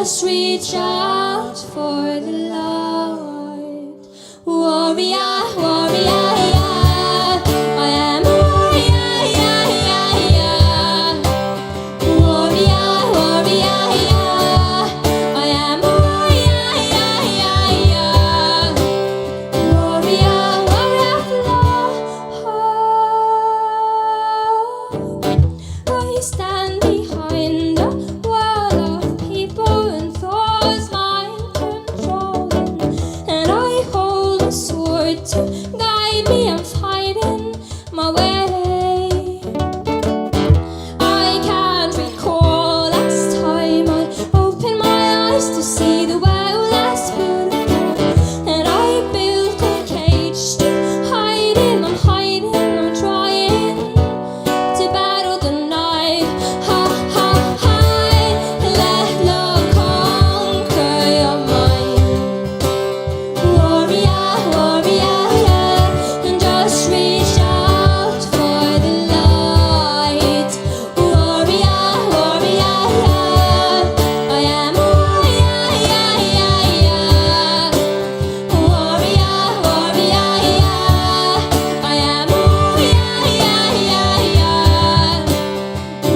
just reach out for the light. Warrior, warrior, yeah. I am a warrior, yeah, yeah, yeah. Warrior, warrior, yeah. I am a warrior, yeah, yeah, yeah. Warrior, warrior of love. I stand behind a wall of people and thoughts mind controlling, and I hold a sword to guide me. I'm fighting my way. I can't recall last time I opened my eyes to see the world less beautiful, and I built a cage to hide in. I'm hiding, I'm trying to battle the night. Ha ha ha! Let love conquer your mind. Warrior, warrior, yeah. And just reach out for the light. Warrior, warrior, yeah. I am a warrior, yeah, yeah, yeah. Warrior, warrior, yeah. I am a warrior, yeah, yeah, yeah.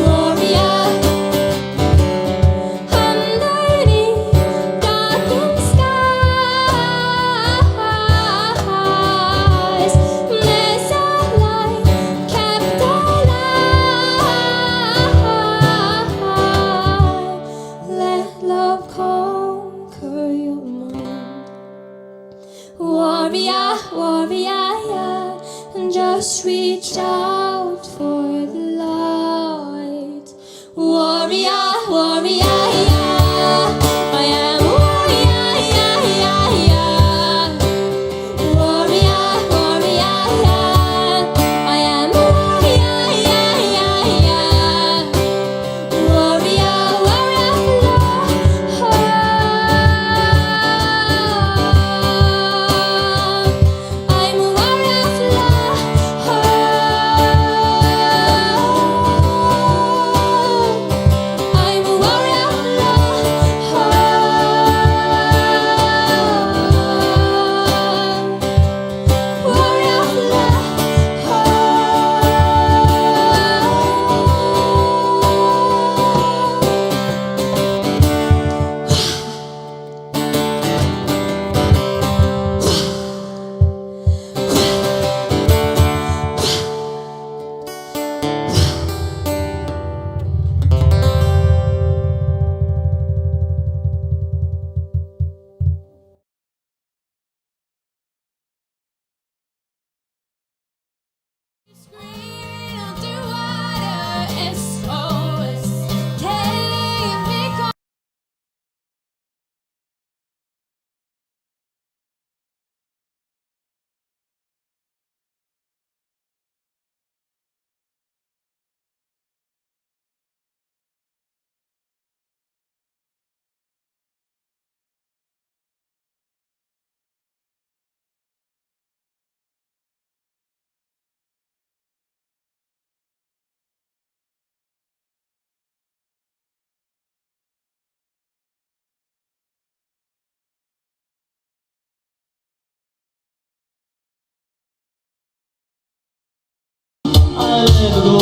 Warrior. Underneath darkened skies, there's a light kept alive. Let love conquer your mind. Warrior, warrior, yeah. And just reach out for the light. Warrior, warrior, yeah. I am a warrior, yeah, yeah, yeah. Warrior, warrior, yeah. I am a warrior, yeah, yeah, yeah. Warrior, warrior of love. I'm a warrior of love. I'm a warrior of love. Warrior of screaming underwater, SOS. Take me. I let go.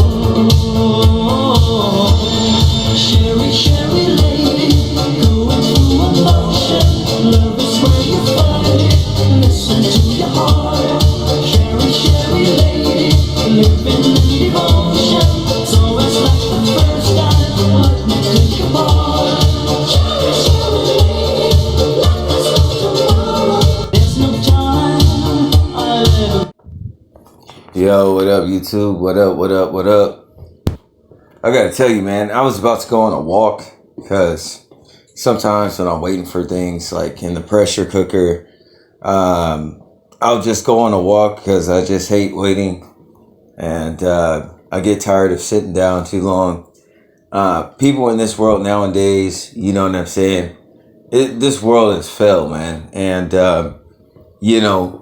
Sherry, Sherry lady, going through emotion. Love is where you find it. Listen to your heart. Sherry, Sherry lady, living in devotion. So it's like the first time. Let me take your part. Sherry, Sherry lady, life is no tomorrow. There's no time. I let go. Yo, what up, YouTube? What up, what up, what up? I gotta tell you, man, I was about to go on a walk because sometimes when I'm waiting for things like in the pressure cooker, I'll just go on a walk because I just hate waiting, and I get tired of sitting down too long. People in this world nowadays, you know what I'm saying? This world has failed, man, and you know.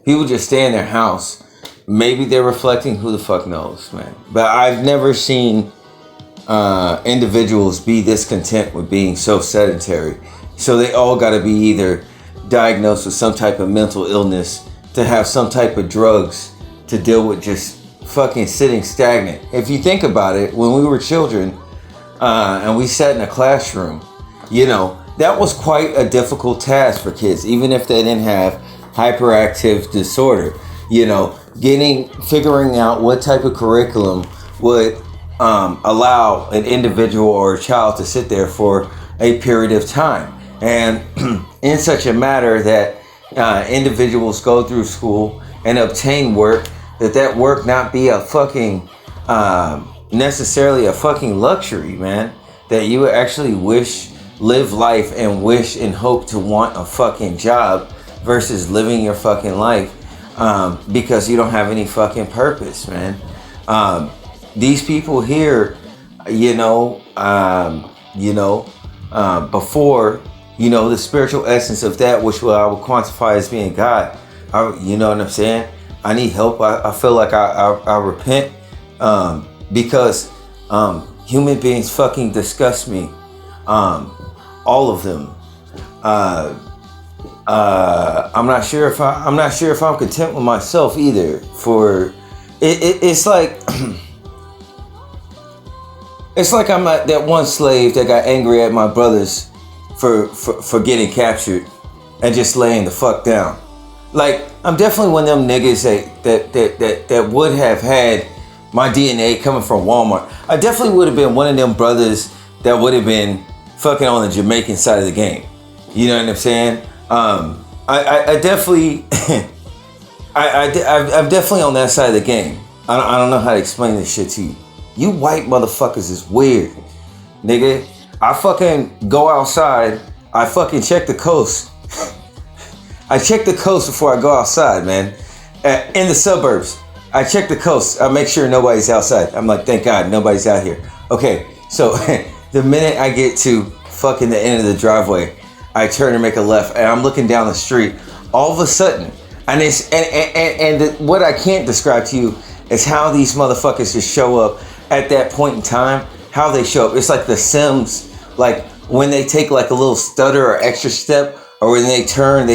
People just stay in their house. Maybe they're reflecting, who the fuck knows, man. But I've never seen individuals be this content with being so sedentary. So they all got to be either diagnosed with some type of mental illness, to have some type of drugs to deal with just fucking sitting stagnant. If you think about it, when we were children and we sat in a classroom, that was quite a difficult task for kids, even if they didn't have hyperactive disorder. Figuring out what type of curriculum would allow an individual or a child to sit there for a period of time. And in such a matter that individuals go through school and obtain work, that work not be a fucking, necessarily a fucking luxury, man. That you would actually live life and wish and hope to want a fucking job versus living your fucking life because you don't have any fucking purpose, man. These people here, before, the spiritual essence of that, which I would quantify as being God. You know what I'm saying? I need help. I feel like I repent because human beings fucking disgust me. All of them. I'm not sure if I'm content with myself either. It's like it's like I'm that one slave that got angry at my brothers for getting captured and just laying the fuck down. Like, I'm definitely one of them niggas that would have had my DNA coming from Walmart. I definitely would have been one of them brothers that would have been fucking on the Jamaican side of the game. You know what I'm saying? I definitely, I'm definitely on that side of the game. I don't know how to explain this shit to you. You white motherfuckers is weird, nigga. I fucking go outside. I fucking check the coast. I check the coast before I go outside, man. In the suburbs, I check the coast. I make sure nobody's outside. I'm like, thank God, nobody's out here. Okay, so the minute I get to fucking the end of the driveway, I turn and make a left, and I'm looking down the street. All of a sudden, what I can't describe to you is how these motherfuckers just show up at that point in time. How they show up. It's like The Sims, like when they take like a little stutter or extra step, or when they turn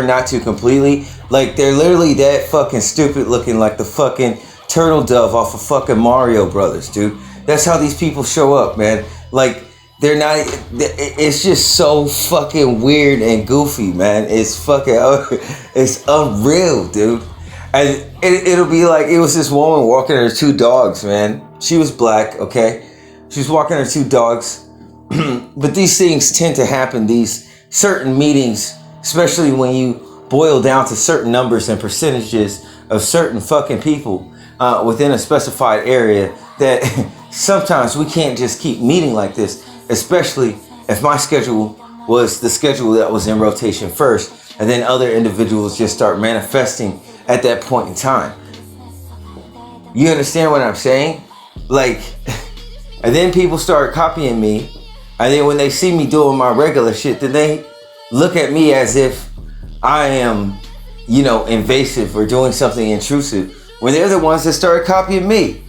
not to completely. Like, they're literally that fucking stupid looking, like the fucking turtle dove off of fucking Mario Brothers, dude. That's how these people show up, man. Like, they're not, it's just so fucking weird and goofy, man. It's fucking, it's unreal, dude. And it'll be like, it was this woman walking her two dogs, man. She was black, okay? She was walking her two dogs. But these things tend to happen, these certain meetings, especially when you boil down to certain numbers and percentages of certain fucking people within a specified area, that sometimes we can't just keep meeting like this, especially if my schedule was the schedule that was in rotation first, and then other individuals just start manifesting at that point in time. You understand what I'm saying? Like, and then people start copying me, and then when they see me doing my regular shit, then they look at me as if I am, invasive or doing something intrusive, when they're the ones that started copying me.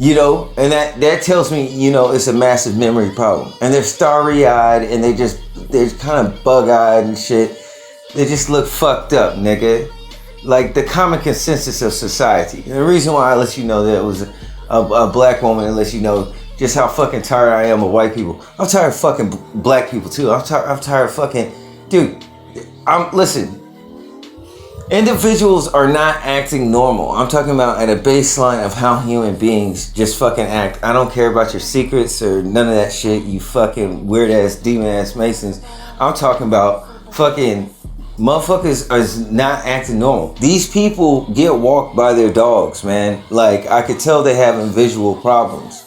And that tells me, it's a massive memory problem. And they're starry-eyed, and they're kind of bug-eyed and shit. They just look fucked up, nigga. Like the common consensus of society. And the reason why I let you know that it was a black woman, and let you know just how fucking tired I am of white people. I'm tired of fucking black people too. I'm tired of fucking, dude. Listen. Individuals are not acting normal. I'm talking about at a baseline of how human beings just fucking act. I don't care about your secrets or none of that shit, you fucking weird ass demon ass Masons. I'm talking about fucking motherfuckers are not acting normal. These people get walked by their dogs, man. Like, I could tell they having visual problems,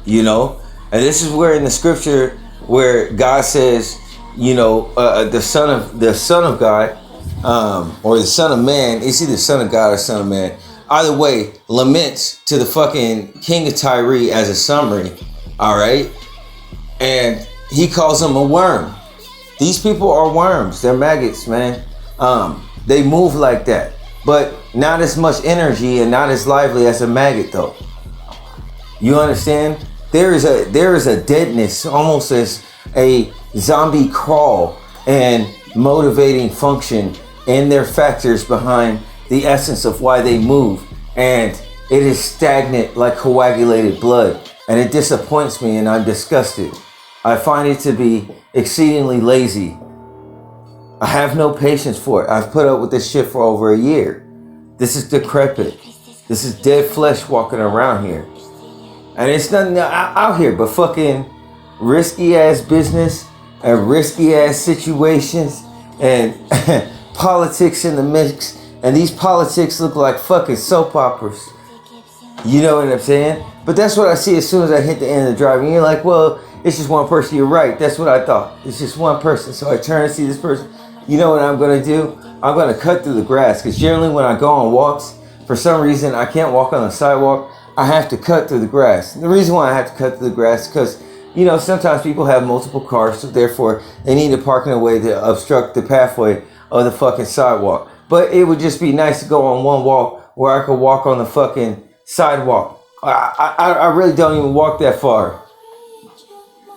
And this is where in the scripture where God says, the son of God, or the son of man, it's either son of God or son of man. Either way, laments to the fucking king of Tyre as a summary, all right? And he calls him a worm. These people are worms. They're maggots, man. They move like that, but not as much energy and not as lively as a maggot, though. You understand? there is a deadness, almost as a zombie crawl and motivating function in their factors behind the essence of why they move, and it is stagnant like coagulated blood, and it disappoints me, and I'm disgusted. I find it to be exceedingly lazy. I have no patience for it. I've put up with this shit for over a year. This is decrepit. This is dead flesh walking around here. And it's nothing out here but fucking risky ass business and risky ass situations and politics in the mix. And these politics look like fucking soap operas. You know what I'm saying? But that's what I see as soon as I hit the end of the drive. And you're like, well, it's just one person. You're right. That's what I thought. It's just one person. So I turn and see this person. You know what I'm going to do? I'm going to cut through the grass. Because generally when I go on walks, for some reason, I can't walk on the sidewalk. I have to cut through the grass. And the reason why I have to cut through the grass is because, you know, sometimes people have multiple cars. So therefore, they need to park in a way to obstruct the pathway of the fucking sidewalk. But it would just be nice to go on one walk where I could walk on the fucking sidewalk. I really don't even walk that far.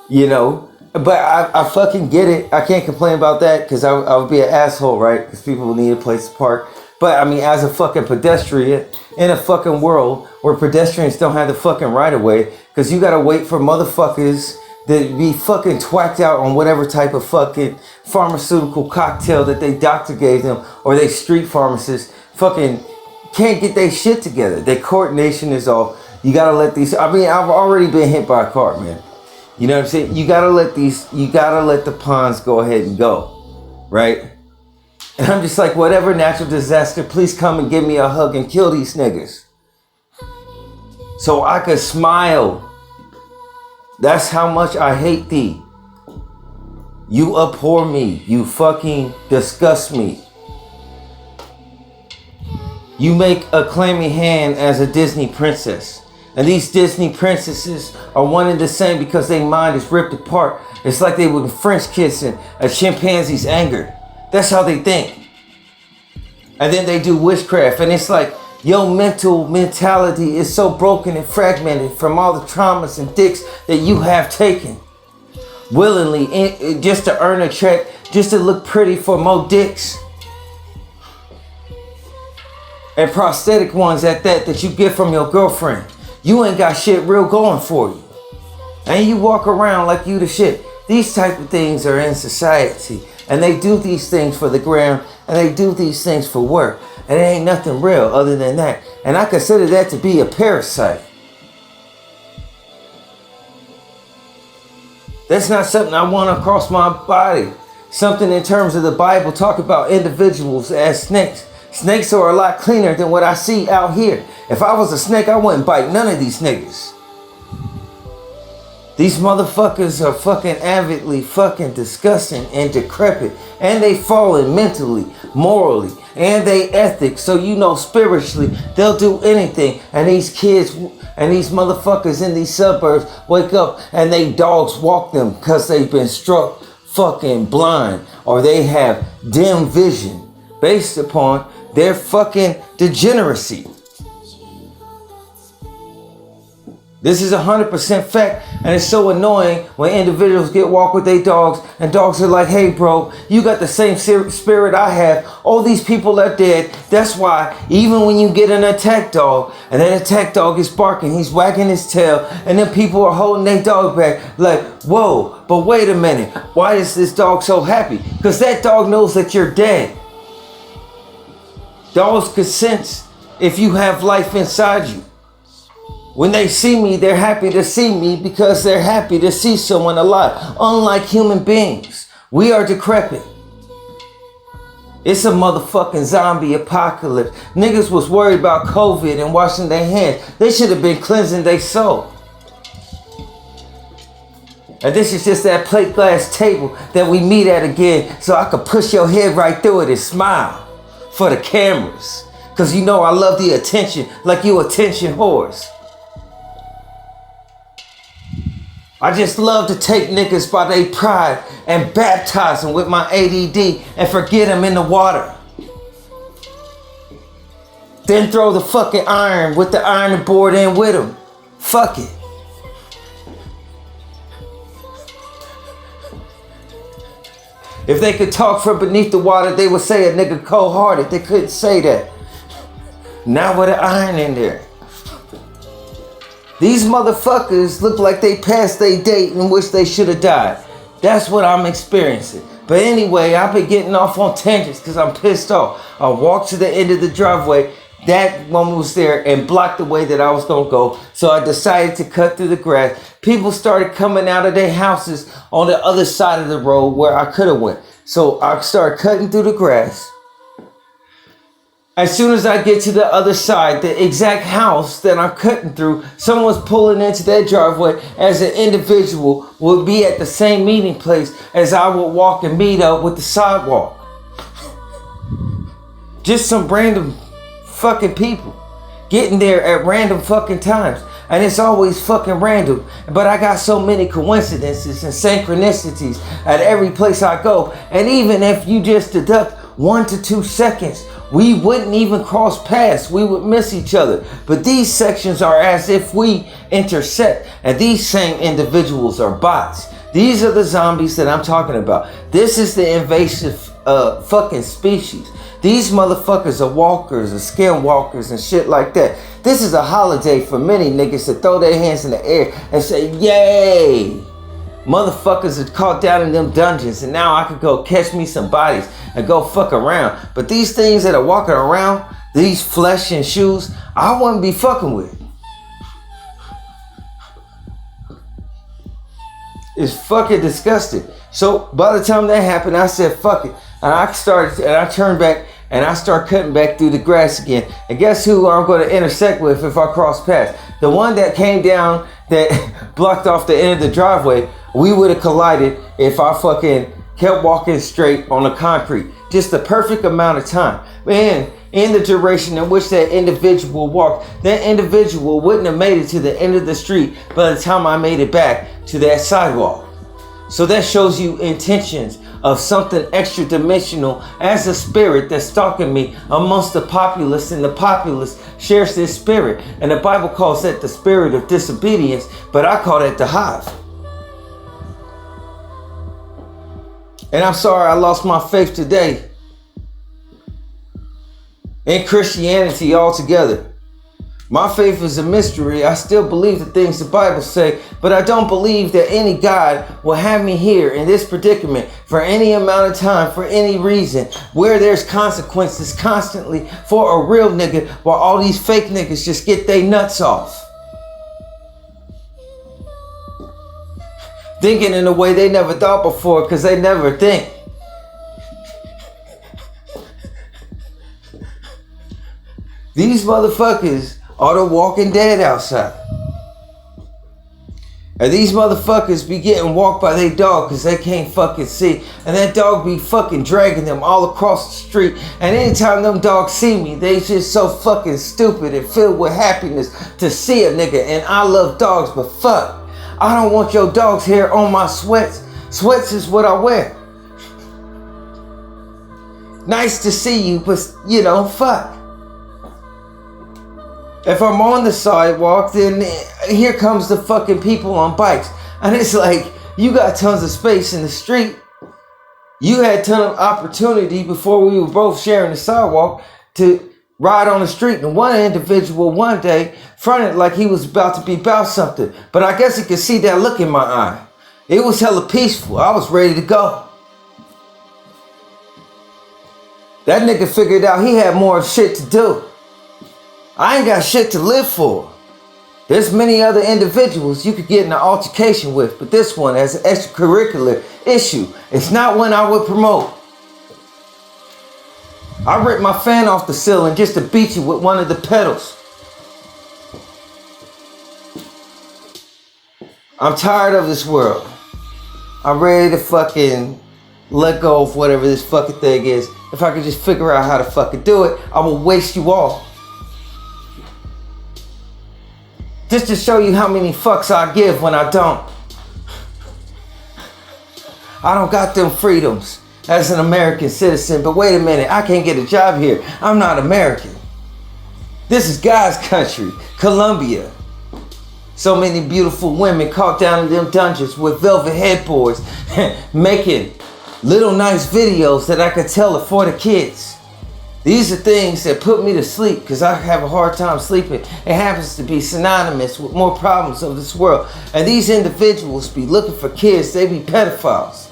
You know? But I fucking get it. I can't complain about that because I would be an asshole, right? Because people need a place to park. But I mean, as a fucking pedestrian in a fucking world where pedestrians don't have the fucking right of way, because you gotta wait for motherfuckers to be fucking twacked out on whatever type of fucking pharmaceutical cocktail that they doctor gave them, or they street pharmacists fucking can't get their shit together. Their coordination is off. You gotta let these. I mean, I've already been hit by a car, man. You know what I'm saying? You gotta let the pawns go ahead and go, right? And I'm just like, whatever natural disaster, please come and give me a hug and kill these niggas. So I could smile. That's how much I hate thee. You abhor me. You fucking disgust me. You make a clammy hand as a Disney princess. And these Disney princesses are one and the same because their mind is ripped apart. It's like they were French kissing a chimpanzee's anger. That's how they think. And then they do witchcraft. And it's like your mentality is so broken and fragmented from all the traumas and dicks that you have taken. Willingly, just to earn a check, just to look pretty for more dicks. And prosthetic ones at that you get from your girlfriend. You ain't got shit real going for you. And you walk around like you the shit. These type of things are in society. And they do these things for the gram. And they do these things for work. And it ain't nothing real other than that. And I consider that to be a parasite. That's not something I want across my body. Something in terms of the Bible talk about individuals as snakes. Snakes are a lot cleaner than what I see out here. If I was a snake, I wouldn't bite none of these niggas. These motherfuckers are fucking avidly fucking disgusting and decrepit. And they fallen mentally, morally, and they ethics. So you know spiritually, they'll do anything. And these kids and these motherfuckers in these suburbs wake up and they dogs walk them because they've been struck fucking blind. Or they have dim vision based upon their fucking degeneracy. This is 100% fact, and it's so annoying when individuals get walk with their dogs, and dogs are like, hey bro, you got the same spirit I have. All these people are dead. That's why even when you get an attack dog, and that attack dog is barking, he's wagging his tail, and then people are holding their dog back like, whoa, but wait a minute. Why is this dog so happy? Because that dog knows that you're dead. Dogs can sense if you have life inside you. When they see me, they're happy to see me because they're happy to see someone alive. Unlike human beings, we are decrepit. It's a motherfucking zombie apocalypse. Niggas was worried about COVID and washing their hands. They should have been cleansing their soul. And this is just that plate glass table that we meet at again so I could push your head right through it and smile for the cameras. Cause you know I love the attention like you attention whores. I just love to take niggas by their pride and baptize them with my ADD and forget them in the water. Then throw the fucking iron with the iron board in with them. Fuck it. If they could talk from beneath the water, they would say a nigga cold-hearted. They couldn't say that. Not with an iron in there. These motherfuckers look like they passed their date in which they should have died. That's what I'm experiencing. But anyway, I've been getting off on tangents because I'm pissed off. I walked to the end of the driveway. That woman was there and blocked the way that I was going to go. So I decided to cut through the grass. People started coming out of their houses on the other side of the road where I could have went. So I started cutting through the grass. As soon as I get to the other side, the exact house that I'm cutting through, someone's pulling into that driveway as an individual would be at the same meeting place as I would walk and meet up with the sidewalk. Just some random fucking people getting there at random fucking times. And it's always fucking random. But I got so many coincidences and synchronicities at every place I go. And even if you just deduct 1 to 2 seconds, we wouldn't even cross paths. We would miss each other. But these sections are as if we intersect. And these same individuals are bots. These are the zombies that I'm talking about. This is the invasive fucking species. These motherfuckers are walkers, or skinwalkers and shit like that. This is a holiday for many niggas to throw their hands in the air and say, yay! Motherfuckers are caught down in them dungeons and now I could go catch me some bodies and go fuck around. But these things that are walking around, these flesh and shoes, I wouldn't be fucking with. It's fucking disgusting. So by the time that happened, I said, fuck it. And I turned back and I start cutting back through the grass again. And guess who I'm going to intersect with if I cross paths? The one that came down that blocked off the end of the driveway, we would have collided if I fucking kept walking straight on the concrete. Just the perfect amount of time. Man, in the duration in which that individual walked, that individual wouldn't have made it to the end of the street by the time I made it back to that sidewalk. So that shows you intentions of something extra dimensional as a spirit that's stalking me amongst the populace, and the populace shares this spirit. And the Bible calls that the spirit of disobedience, but I call that the hive. And I'm sorry I lost my faith today in Christianity altogether. My faith is a mystery. I still believe the things the Bible say, but I don't believe that any God will have me here in this predicament for any amount of time, for any reason, where there's consequences constantly for a real nigga, while all these fake niggas just get their nuts off. Thinking in a way they never thought before, because they never think. These motherfuckers are the walking dead outside. And these motherfuckers be getting walked by their dog because they can't fucking see. And that dog be fucking dragging them all across the street. And anytime them dogs see me, they just so fucking stupid and filled with happiness to see a nigga. And I love dogs, but fuck, I don't want your dog's hair on my sweats. Sweats is what I wear. Nice to see you, but you know, fuck. If I'm on the sidewalk, then here comes the fucking people on bikes. And it's like, you got tons of space in the street. You had a ton of opportunity before we were both sharing the sidewalk to ride on the street. And one individual one day fronted like he was about to be about something. But I guess he could see that look in my eye. It was hella peaceful. I was ready to go. That nigga figured out he had more shit to do. I ain't got shit to live for. There's many other individuals you could get in an altercation with, but this one as an extracurricular issue. It's not one I would promote. I ripped my fan off the ceiling just to beat you with one of the pedals. I'm tired of this world. I'm ready to fucking let go of whatever this fucking thing is. If I could just figure out how to fucking do it, I will waste you all. Just to show you how many fucks I give when I don't. I don't got them freedoms as an American citizen, but wait a minute, I can't get a job here. I'm not American. This is God's country, Colombia. So many beautiful women caught down in them dungeons with velvet headboards, making little nice videos that I could tell are for the kids. These are things that put me to sleep because I have a hard time sleeping. It happens to be synonymous with more problems of this world. And these individuals be looking for kids. They be pedophiles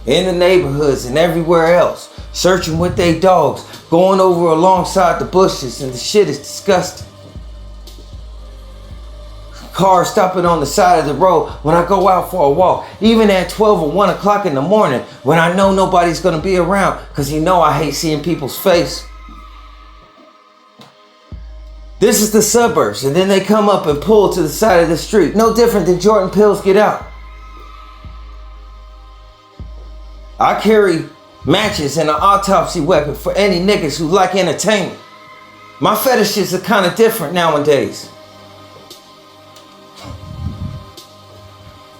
in the neighborhoods and everywhere else, searching with their dogs, going over alongside the bushes, and the shit is disgusting. Cars stopping on the side of the road when I go out for a walk, even at 12 or 1 o'clock in the morning when I know nobody's gonna be around, because you know I hate seeing people's face. This is the suburbs, and then they come up and pull to the side of the street. No different than Jordan Peele's Get Out. I carry matches and an autopsy weapon for any niggas who like entertainment. My fetishes are kind of different nowadays.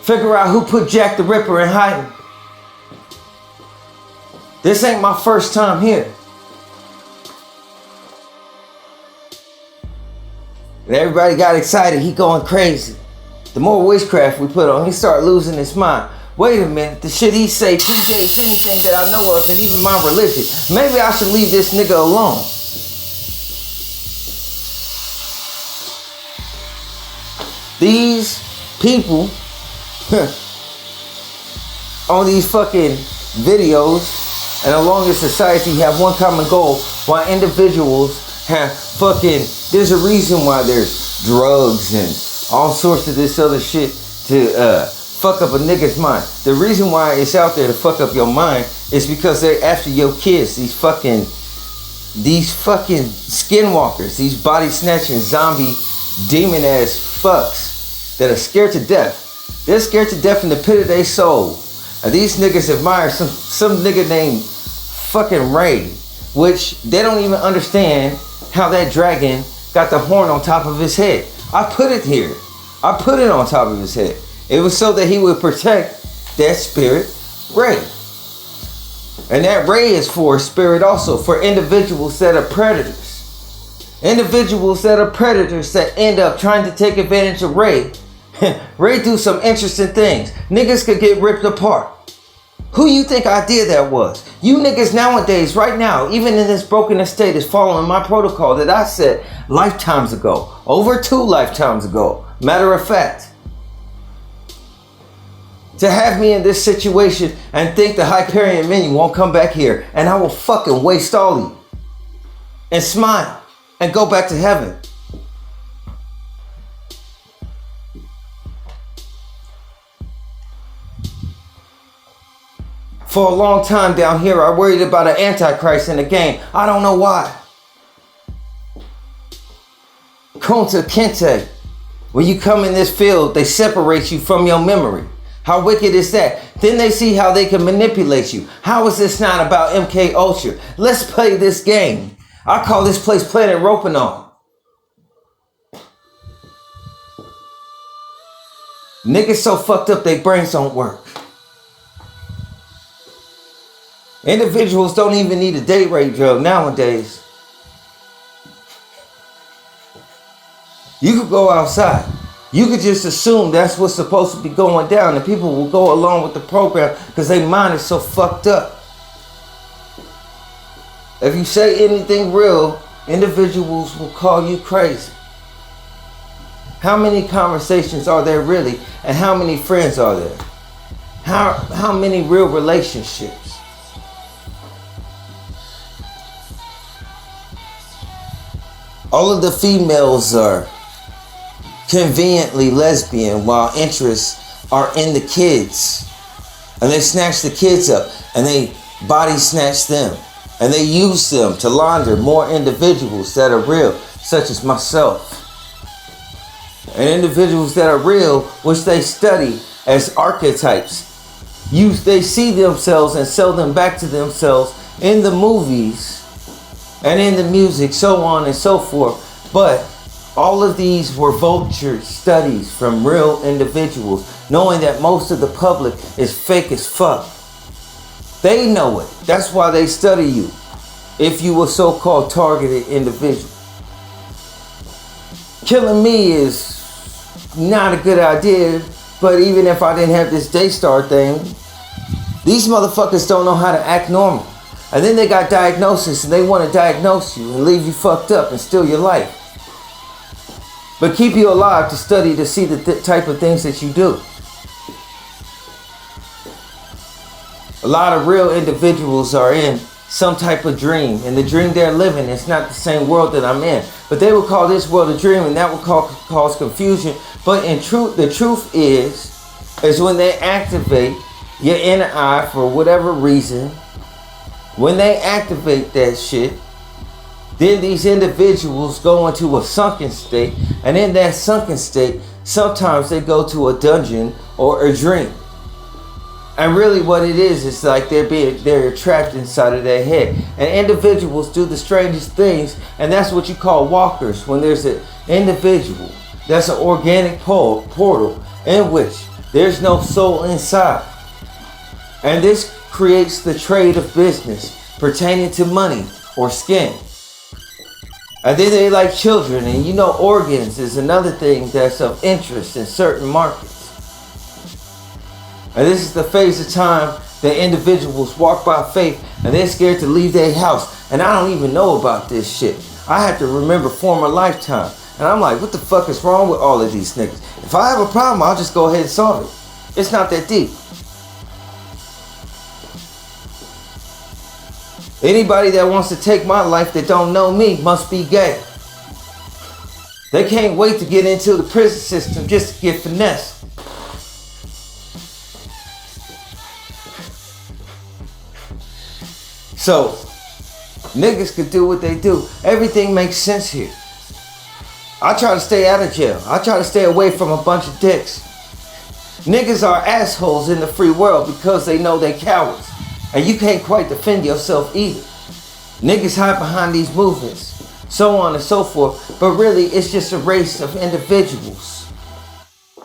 Figure out who put Jack the Ripper in hiding. This ain't my first time here. And everybody got excited. He going crazy. The more witchcraft we put on, he start losing his mind. Wait a minute, the shit he say predates anything that I know of, and even my religion. Maybe I should leave this nigga alone. These people on these fucking videos and along in society have one common goal, while individuals have fucking, there's a reason why there's drugs and all sorts of this other shit to fuck up a nigga's mind. The reason why it's out there to fuck up your mind is because they're after your kids, these fucking skinwalkers, these body snatching zombie demon ass fucks that are scared to death. They're scared to death in the pit of their soul. And these niggas admire some nigga named fucking Ray, which they don't even understand how that dragon got the horn on top of his head. I put it here. I put it on top of his head. It was so that he would protect that spirit, Ray. And that Ray is for a spirit also, for individuals that are predators. Individuals that are predators that end up trying to take advantage of Ray. Ray do some interesting things. Niggas could get ripped apart. Who you think idea that was? You niggas nowadays, right now, even in this broken estate, is following my protocol that I set lifetimes ago. Over 2 lifetimes ago. Matter of fact. To have me in this situation and think the Hyperion menu won't come back here, and I will fucking waste all of you. And smile. And go back to heaven. For a long time down here, I worried about an antichrist in the game. I don't know why. Kunta Kinte. When you come in this field, they separate you from your memory. How wicked is that? Then they see how they can manipulate you. How is this not about MK Ultra? Let's play this game. I call this place Planet Ropanon. Niggas so fucked up their brains don't work. Individuals don't even need a date rape drug nowadays. You could go outside. You could just assume that's what's supposed to be going down, and people will go along with the program because their mind is so fucked up. If you say anything real, individuals will call you crazy. How many conversations are there really, and how many friends are there? How many real relationships? All of the females are conveniently lesbian while interests are in the kids. And they snatch the kids up and they body snatch them. And they use them to launder more individuals that are real, such as myself. And individuals that are real, which they study as archetypes. They see themselves and sell them back to themselves in the movies and in the music, so on and so forth. But all of these were vulture studies from real individuals, knowing that most of the public is fake as fuck. They know it. That's why they study you. If you were so-called targeted individual. Killing me is not a good idea, but even if I didn't have this Daystar thing, These motherfuckers don't know how to act normal. And then they got diagnosis and they want to diagnose you and leave you fucked up and steal your life. But keep you alive to study to see the type of things that you do. A lot of real individuals are in some type of dream, and the dream they're living is not the same world that I'm in. But they will call this world a dream, and that will cause confusion. But in truth, the truth is when they activate your inner eye for whatever reason, when they activate that shit, then these individuals go into a sunken state, and in that sunken state, sometimes they go to a dungeon or a dream. And really what it is like they're trapped inside of their head. And individuals do the strangest things, and that's what you call walkers. When there's an individual that's an organic portal in which there's no soul inside. And this creates the trade of business pertaining to money or skin. And then they like children, and you know organs is another thing that's of interest in certain markets. And this is the phase of time that individuals walk by faith and they're scared to leave their house. And I don't even know about this shit. I have to remember former lifetime. And I'm like, what the fuck is wrong with all of these niggas? If I have a problem, I'll just go ahead and solve it. It's not that deep. Anybody that wants to take my life that don't know me must be gay. They can't wait to get into the prison system just to get finessed. So, niggas could do what they do. Everything makes sense here. I try to stay out of jail. I try to stay away from a bunch of dicks. Niggas are assholes in the free world because they know they cowards. And you can't quite defend yourself either. Niggas hide behind these movements, so on and so forth. But really, it's just a race of individuals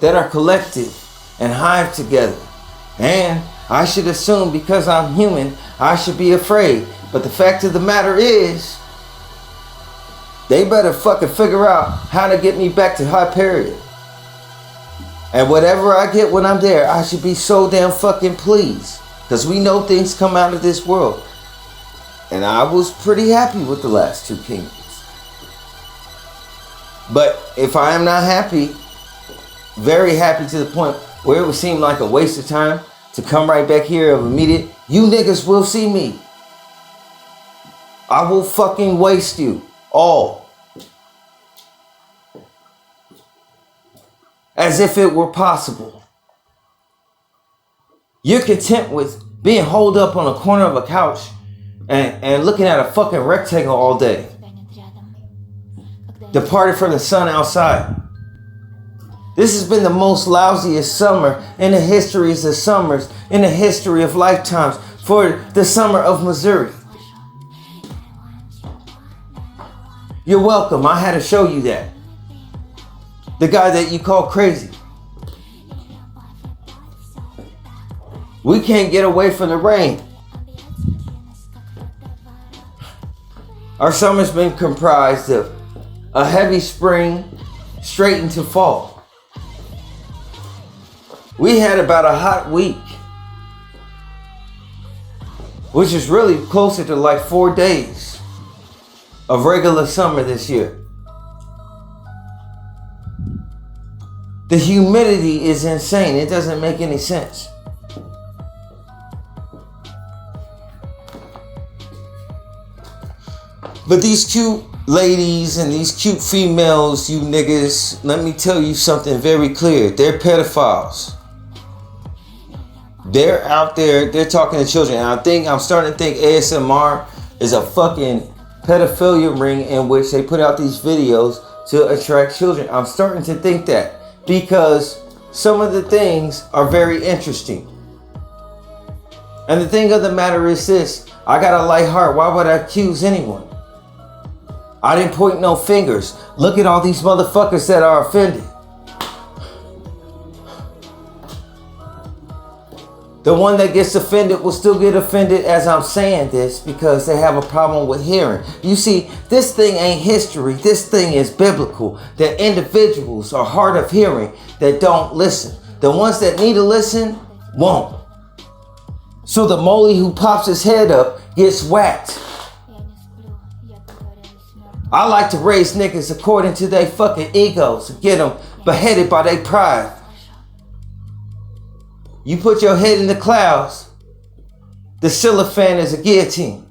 that are collective and hive together. And I should assume because I'm human, I should be afraid. But the fact of the matter is, they better fucking figure out how to get me back to Hyperion. And whatever I get when I'm there, I should be so damn fucking pleased. Because we know things come out of this world. And I was pretty happy with the last two kingdoms. But if I am not happy, very happy to the point where it would seem like a waste of time to come right back here of immediate, you niggas will see me. I will fucking waste you all. As if it were possible. You're content with being holed up on a corner of a couch and looking at a fucking rectangle all day. Departed from the sun outside. This has been the most lousiest summer in the histories of summers, in the history of lifetimes, for the summer of Missouri. You're welcome. I had to show you that. The guy that you call crazy. We can't get away from the rain. Our summer's been comprised of a heavy spring straight into fall. We had about a hot week, which is really closer to like 4 days of regular summer this year. The humidity is insane. It doesn't make any sense. But these cute ladies and these cute females, you niggas, let me tell you something very clear. They're pedophiles. They're out there, they're talking to children. And I'm starting to think ASMR is a fucking pedophilia ring in which they put out these videos to attract children. I'm starting to think that because some of the things are very interesting. And the thing of the matter is this, I got a light heart. Why would I accuse anyone? I didn't point no fingers. Look at all these motherfuckers that are offended. The one that gets offended will still get offended as I'm saying this because they have a problem with hearing. You see, this thing ain't history. This thing is biblical. That individuals are hard of hearing that don't listen. The ones that need to listen won't. So the molly who pops his head up gets whacked. I like to raise niggas according to their fucking egos and get them beheaded by their pride. You put your head in the clouds, the cellophane is a guillotine.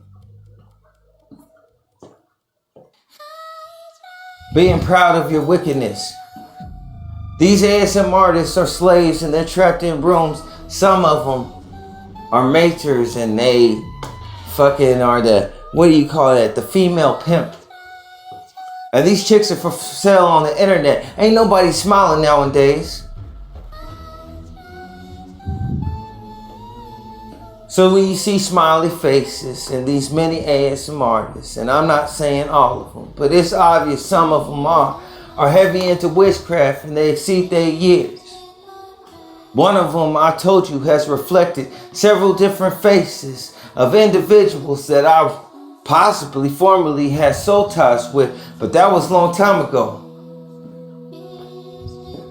Being proud of your wickedness. These ASM artists are slaves and they're trapped in rooms. Some of them are maters and they fucking are the, what do you call that? The female pimp. And these chicks are for sale on the internet. Ain't nobody smiling nowadays. So when you see smiley faces and these many ASM artists, and I'm not saying all of them, but it's obvious some of them are heavy into witchcraft and they exceed their years. One of them, I told you, has reflected several different faces of individuals that I possibly formerly had soul ties with, but that was a long time ago.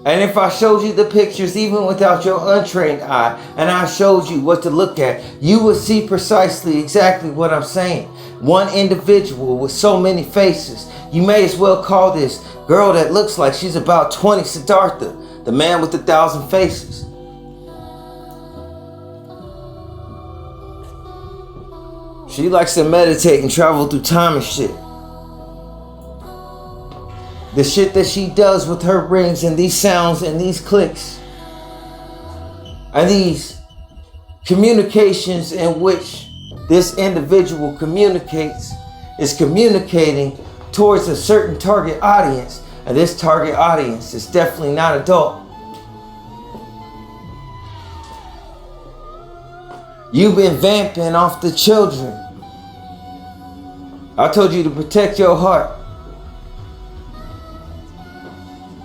And if I showed you the pictures, even without your untrained eye, and I showed you what to look at, you would see precisely exactly what I'm saying. One individual with so many faces. You may as well call this girl that looks like she's about 20 Siddhartha, the man with 1,000 faces. She likes to meditate and travel through time and shit. The shit that she does with her rings and these sounds and these clicks and these communications in which this individual communicates is communicating towards a certain target audience, and this target audience is definitely not adult. You've been vamping off the children. I told you to protect your heart.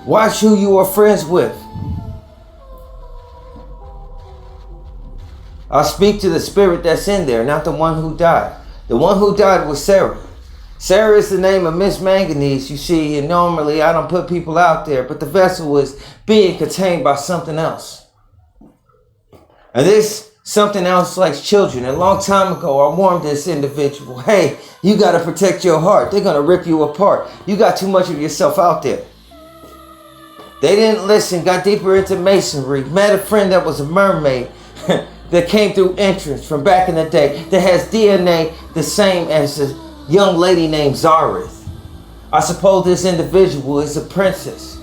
Watch who you are friends with. I'll speak to the spirit that's in there, not the one who died. The one who died was Sarah. Sarah is the name of Miss Manganese, you see, and normally I don't put people out there, but the vessel was being contained by something else. And this something else likes children. A long time ago, I warned this individual, hey, you got to protect your heart. They're going to rip you apart. You got too much of yourself out there. They didn't listen, got deeper into masonry, met a friend that was a mermaid that came through entrance from back in the day that has DNA the same as a young lady named Zareth. I suppose this individual is a princess.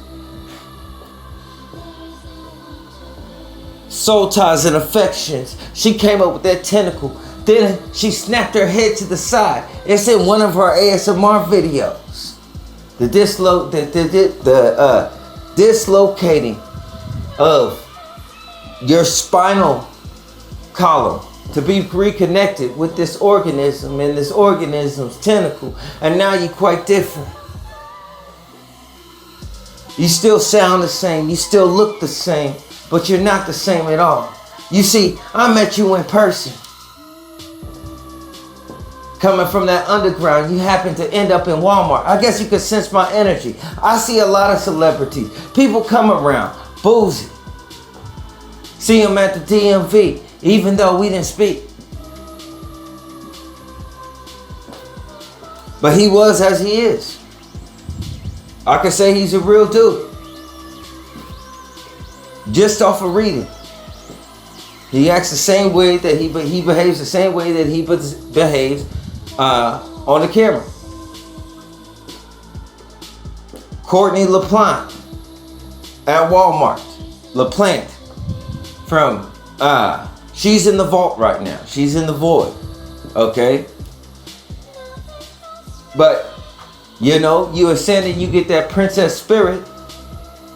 Soul ties and affections. She came up with that tentacle. Then she snapped her head to the side. It's in one of her ASMR videos. The dislocating of your spinal column to be reconnected with this organism and this organism's tentacle, and now you're quite different. You still sound the same, you still look the same, but you're not the same at all. You see, I met you in person. Coming from that underground, you happen to end up in Walmart. I guess you could sense my energy. I see a lot of celebrities. People come around, boozy. See him at the DMV, even though we didn't speak. But he was as he is. I could say he's a real dude. Just off of reading. He acts the same way that he behaves the same way that he behaves on the camera. Courtney LaPlante at Walmart. LaPlante from she's in the vault right now. She's in the void. Okay? But you know, you ascend and you get that princess spirit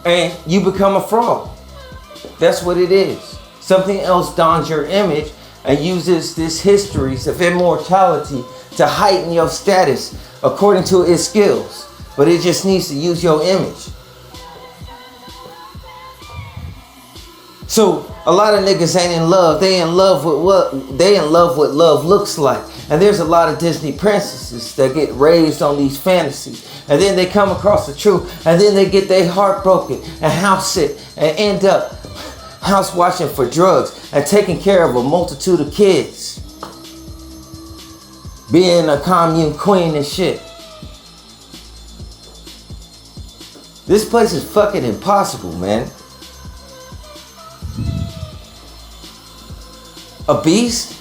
and you become a frog. That's what it is. Something else dons your image and uses this histories of immortality to heighten your status according to its skills. But it just needs to use your image. So a lot of niggas ain't in love. They in love with what love looks like. And there's a lot of Disney princesses that get raised on these fantasies. And then they come across the truth. And then they get their heart broken and house it and end up house watching for drugs and taking care of a multitude of kids. Being a commune queen and shit. This place is fucking impossible, man. A beast?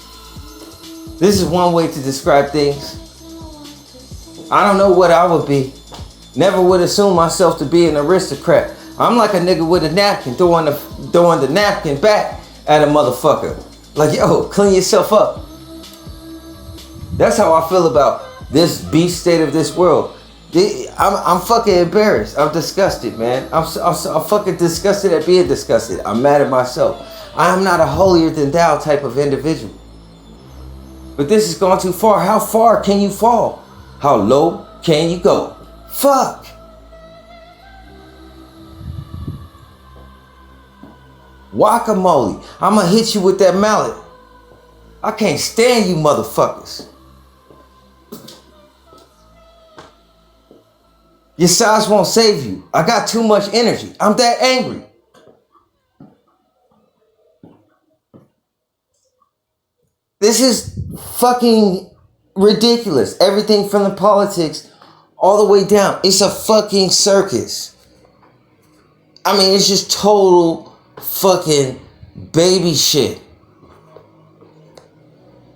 This is one way to describe things. I don't know what I would be. Never would assume myself to be an aristocrat. I'm like a nigga with a napkin throwing the napkin back at a motherfucker. Like, yo, clean yourself up. That's how I feel about this beast state of this world. I'm fucking embarrassed. I'm disgusted, man. I'm fucking disgusted at being disgusted. I'm mad at myself. I am not a holier than thou type of individual. But this has gone too far. How far can you fall? How low can you go? Fuck. Guacamole. I'ma hit you with that mallet. I can't stand you motherfuckers. Your size won't save you. I got too much energy. I'm that angry. This is fucking ridiculous. Everything from the politics all the way down. It's a fucking circus. I mean, it's just total fucking baby shit.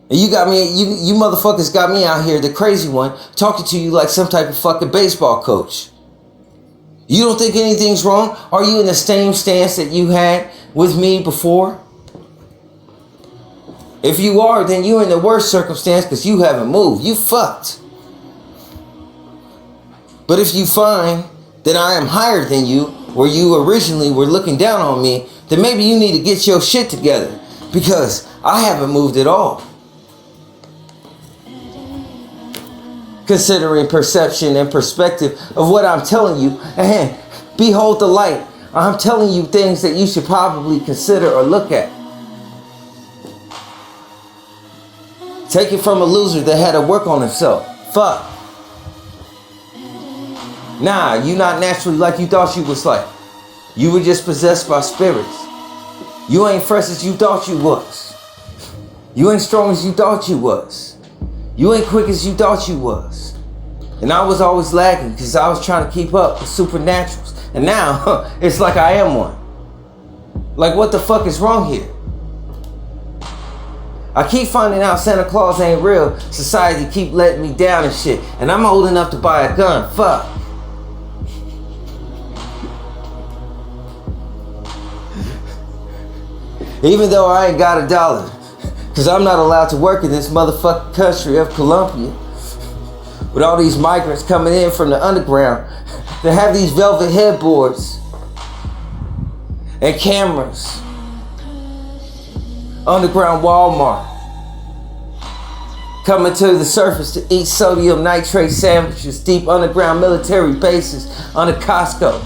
And you got me, you motherfuckers got me out here, the crazy one, talking to you like some type of fucking baseball coach. You don't think anything's wrong? Are you in the same stance that you had with me before? If you are, then you're in the worst circumstance because you haven't moved. You fucked. But if you find that I am higher than you, or you originally were looking down on me, then maybe you need to get your shit together because I haven't moved at all. Considering perception and perspective of what I'm telling you, and behold the light. I'm telling you things that you should probably consider or look at. Take it from a loser that had to work on himself. Fuck. Nah, you not naturally like you thought you was like. You were just possessed by spirits. You ain't fresh as you thought you was. You ain't strong as you thought you was. You ain't quick as you thought you was. And I was always lagging because I was trying to keep up with supernaturals. And now, it's like I am one. Like, what the fuck is wrong here? I keep finding out Santa Claus ain't real. Society keep letting me down and shit. And I'm old enough to buy a gun. Fuck. Even though I ain't got $1. Because I'm not allowed to work in this motherfucking country of Colombia. With all these migrants coming in from the underground. They have these velvet headboards. And cameras. Underground Walmart. Coming to the surface to eat sodium nitrate sandwiches. Deep underground military bases under Costco.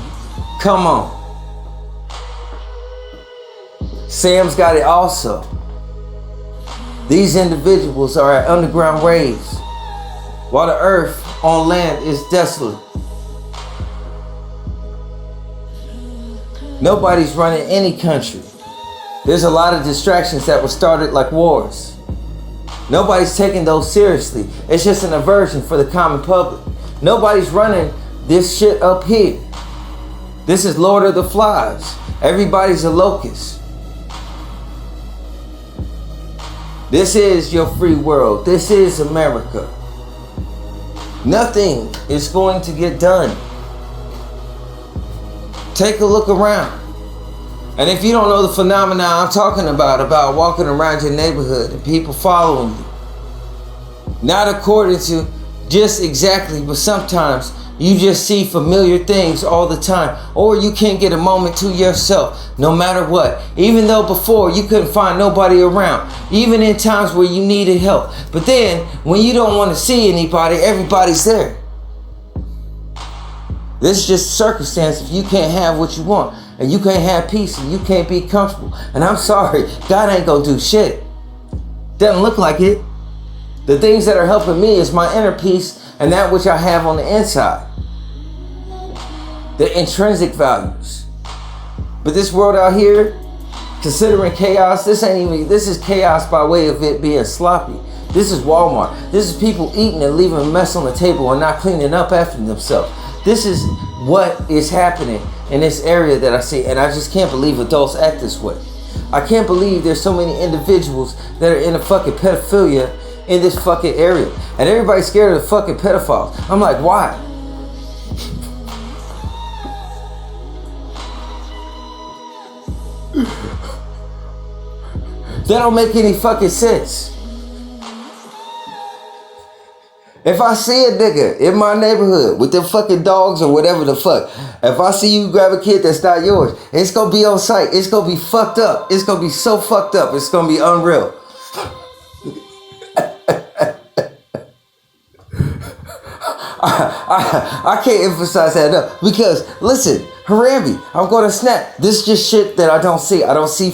Come on. Sam's got it also. These individuals are at underground raves, while the earth on land is desolate. Nobody's running any country. There's a lot of distractions that were started like wars. Nobody's taking those seriously. It's just an aversion for the common public. Nobody's running this shit up here. This is Lord of the Flies. Everybody's a locust. This is your free world. This is America. Nothing is going to get done. Take a look around. And if you don't know the phenomena I'm talking about walking around your neighborhood and people following you, not according to just exactly, but sometimes you just see familiar things all the time, or you can't get a moment to yourself no matter what. Even though before you couldn't find nobody around, even in times where you needed help. But then when you don't want to see anybody, everybody's there. This is just a circumstance if you can't have what you want, and you can't have peace, and you can't be comfortable. And I'm sorry, God ain't gonna do shit. Doesn't look like it. The things that are helping me is my inner peace and that which I have on the inside. The intrinsic values. But this world out here, considering chaos, this is chaos by way of it being sloppy. This is Walmart. This is people eating and leaving a mess on the table and not cleaning up after themselves. This is what is happening in this area that I see, and I just can't believe adults act this way. I can't believe there's so many individuals that are in a fucking pedophilia in this fucking area, and everybody's scared of the fucking pedophiles. I'm like, why? That don't make any fucking sense. If I see a nigga in my neighborhood with them fucking dogs or whatever the fuck, if I see you grab a kid that's not yours, it's gonna be on sight. It's gonna be fucked up. It's gonna be so fucked up. It's gonna be unreal. I can't emphasize that enough. Because, listen, Harambe, I'm gonna snap. This is just shit that I don't see. I don't see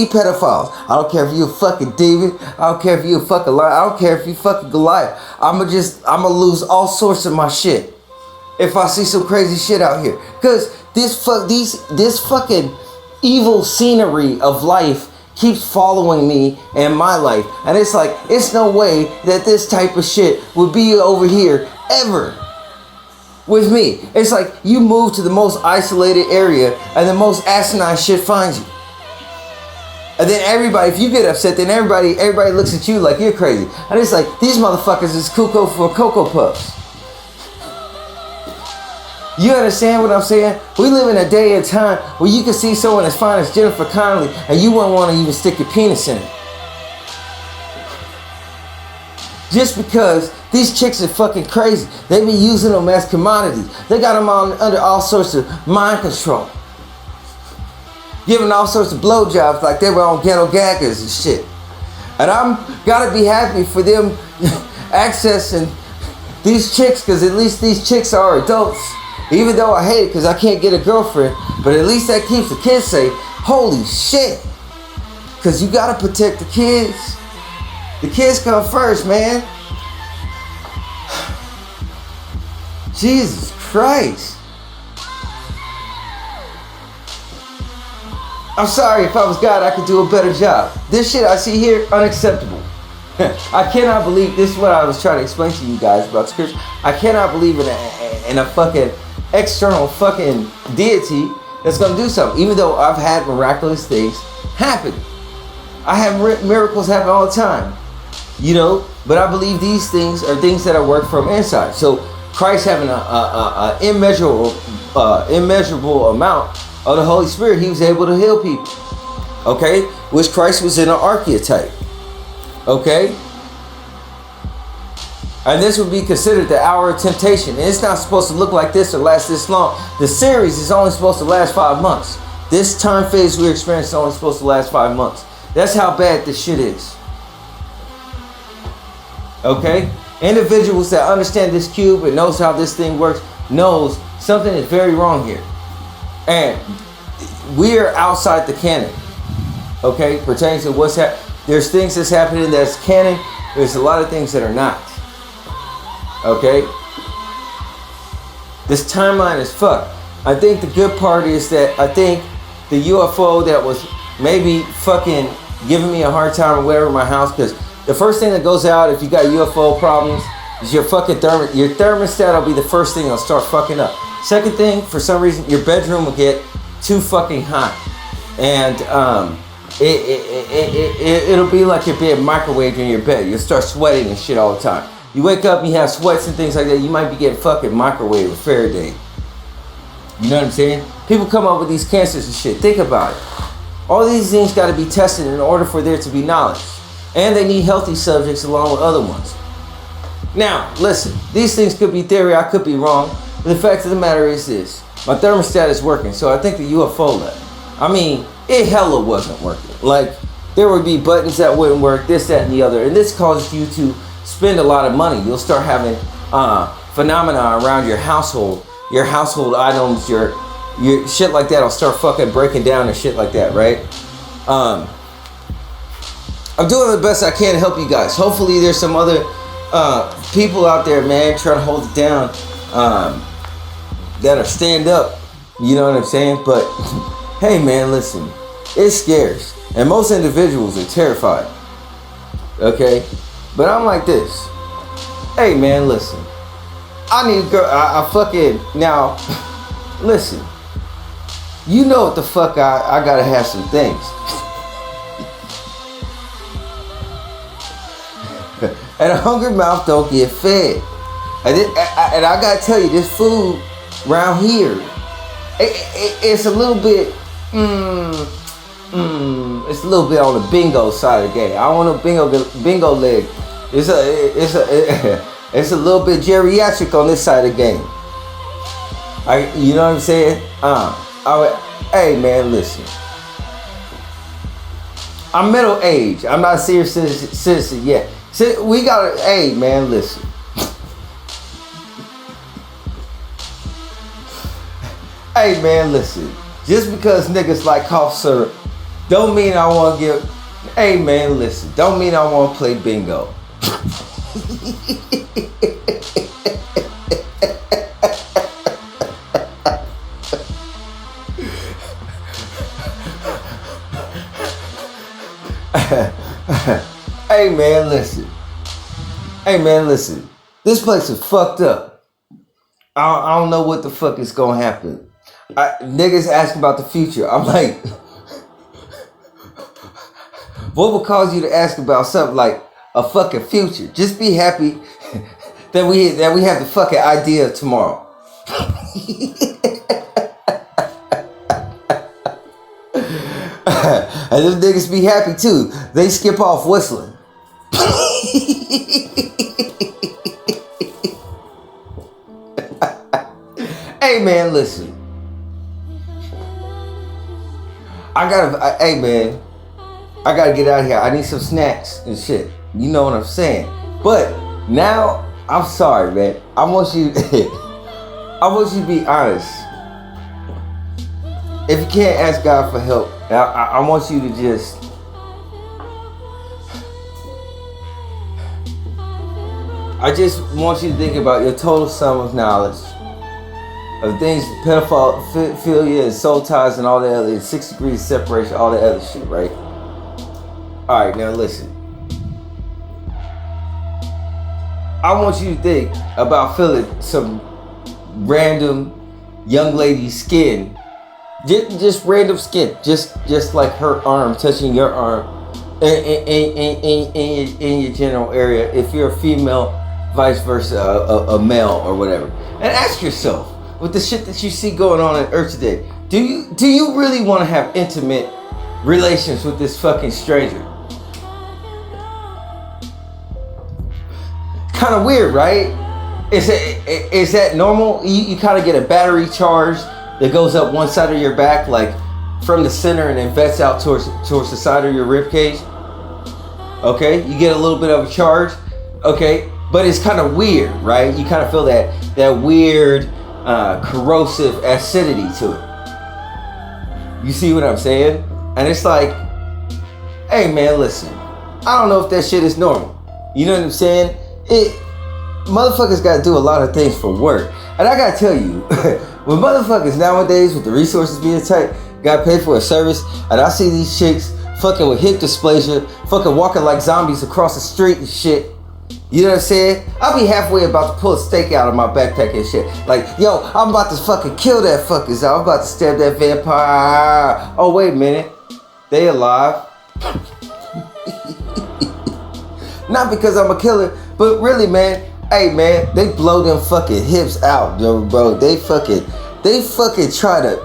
pedophiles. I don't care if you a fucking demon. I don't care if you a fucking liar. I don't care if you fucking Goliath. I'ma lose all sorts of my shit if I see some crazy shit out here. Cause this fucking evil scenery of life keeps following me and my life. And it's like, it's no way that this type of shit would be over here ever with me. It's like you move to the most isolated area and the most asinine shit finds you. And then everybody, if you get upset, then everybody looks at you like you're crazy. And it's like, these motherfuckers is cuckoo for Cocoa Puffs. You understand what I'm saying? We live in a day and time where you can see someone as fine as Jennifer Connelly and you wouldn't want to even stick your penis in it. Just because these chicks are fucking crazy. They be using them as commodities. They got them under all sorts of mind control. Giving all sorts of blowjobs like they were on ghetto gaggers and shit. And I'm gotta be happy for them accessing these chicks, because at least these chicks are adults. Even though I hate it because I can't get a girlfriend, but at least that keeps the kids safe. Holy shit. Because you gotta protect the kids. The kids come first, man. Jesus Christ. I'm sorry, if I was God, I could do a better job. This shit I see here, unacceptable. I cannot believe, this is what I was trying to explain to you guys about scripture. I cannot believe in a fucking external fucking deity that's gonna do something. Even though I've had miraculous things happen. I have miracles happen all the time. You know, but I believe these things are things that I work from inside. So Christ having an immeasurable amount of the Holy Spirit, he was able to heal people. Okay? Which Christ was in an archetype. Okay? And this would be considered the hour of temptation. And it's not supposed to look like this or last this long. The series is only supposed to last 5 months. This time phase we're experiencing is only supposed to last 5 months. That's how bad this shit is. Okay? Individuals that understand this cube and knows how this thing works knows something is very wrong here. And we're outside the canon, okay, pertaining to what's happening. There's things that's happening that's canon. There's a lot of things that are not, okay. This timeline is fucked. I think the good part is that I think the UFO that was maybe fucking giving me a hard time or whatever in my house, because the first thing that goes out if you got UFO problems is your fucking your thermostat will be the first thing that'll start fucking up. Second thing, for some reason, your bedroom will get too fucking hot. And it'll be like you're being microwaved in your bed. You'll start sweating and shit all the time. You wake up and you have sweats and things like that, you might be getting fucking microwaved with Faraday. You know what I'm saying? People come up with these cancers and shit. Think about it. All these things got to be tested in order for there to be knowledge. And they need healthy subjects along with other ones. Now, listen, these things could be theory, I could be wrong. But the fact of the matter is this. My thermostat is working, so I think the UFO left. I mean, it hella wasn't working. Like, there would be buttons that wouldn't work, this, that, and the other. And this causes you to spend a lot of money. You'll start having phenomena around your household items, your shit like that will start fucking breaking down and shit like that, right? I'm doing the best I can to help you guys. Hopefully there's some other people out there, man, trying to hold it down, that are stand up. You know what I'm saying? But hey, man, listen. It scares. And most individuals are terrified. Okay? But I'm like this. Hey man, listen. I need a girl. I fucking now listen. You know what the fuck I gotta have some things. And a hungry mouth don't get fed. And I gotta tell you, this food around here, it's a little bit, it's a little bit on the bingo side of the game. I don't want a bingo leg. It's a little bit geriatric on this side of the game. You know what I'm saying? Hey man, listen. I'm middle age. I'm not a senior citizen yet. So we gotta. Hey man, listen. Hey man, listen. Just because niggas like cough syrup, don't mean I want to give. Hey man, listen. Don't mean I want to play bingo. Hey man, listen. Hey man, listen. This place is fucked up. I don't know what the fuck is gonna happen. Niggas asking about the future. I'm like, what would cause you to ask about something like a fucking future? Just be happy that we have the fucking idea of tomorrow. And them niggas be happy too. They skip off whistling. Hey man, listen. Hey man, I gotta get out of here. I need some snacks and shit. You know what I'm saying? But now, I'm sorry, man. I want you to be honest. If you can't ask God for help, I want you to just. I just want you to think about your total sum of knowledge of things, pedophilia and soul ties and all that other 6 degrees of separation, all that other shit, right? All right, now listen. I want you to think about feeling some random young lady's skin, just random skin, just like her arm touching your arm in your general area. If you're a female, vice versa, a male or whatever, and ask yourself, with the shit that you see going on on Earth today, do you really want to have intimate relations with this fucking stranger? Kind of weird, right? Is that normal? You kind of get a battery charge that goes up one side of your back, like from the center, and then vets out towards the side of your rib cage. Okay, you get a little bit of a charge. Okay, but it's kind of weird, right? You kind of feel that weird corrosive acidity to it. You see what I'm saying? And it's like, hey man, listen. I don't know if that shit is normal. You know what I'm saying? Motherfuckers gotta do a lot of things for work. And I gotta tell you, when motherfuckers nowadays with the resources being tight, gotta pay for a service, and I see these chicks fucking with hip dysplasia, fucking walking like zombies across the street and shit. You know what I'm saying? I'll be halfway about to pull a steak out of my backpack and shit. Like, yo, I'm about to fucking kill that fuckers out. I'm about to stab that vampire. Oh, wait a minute. They alive. Not because I'm a killer, but really, man. Hey, man, they blow them fucking hips out, bro. They fucking try to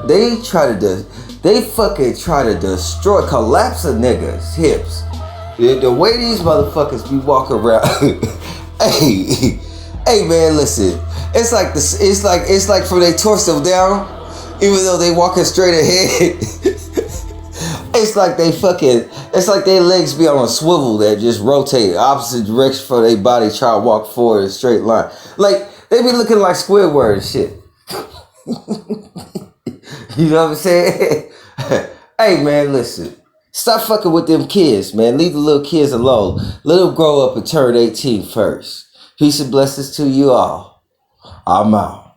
destroy, collapse a nigga's hips. The way these motherfuckers be walking around. hey man, listen. It's like from their torso down, even though they walking straight ahead. It's like their legs be on a swivel that just rotate opposite direction for their body, try to walk forward in a straight line. Like they be looking like Squidward and shit. You know what I'm saying? Hey man, listen. Stop fucking with them kids, man. Leave the little kids alone. Let them grow up and turn 18 first. Peace and blessings to you all. I'm out.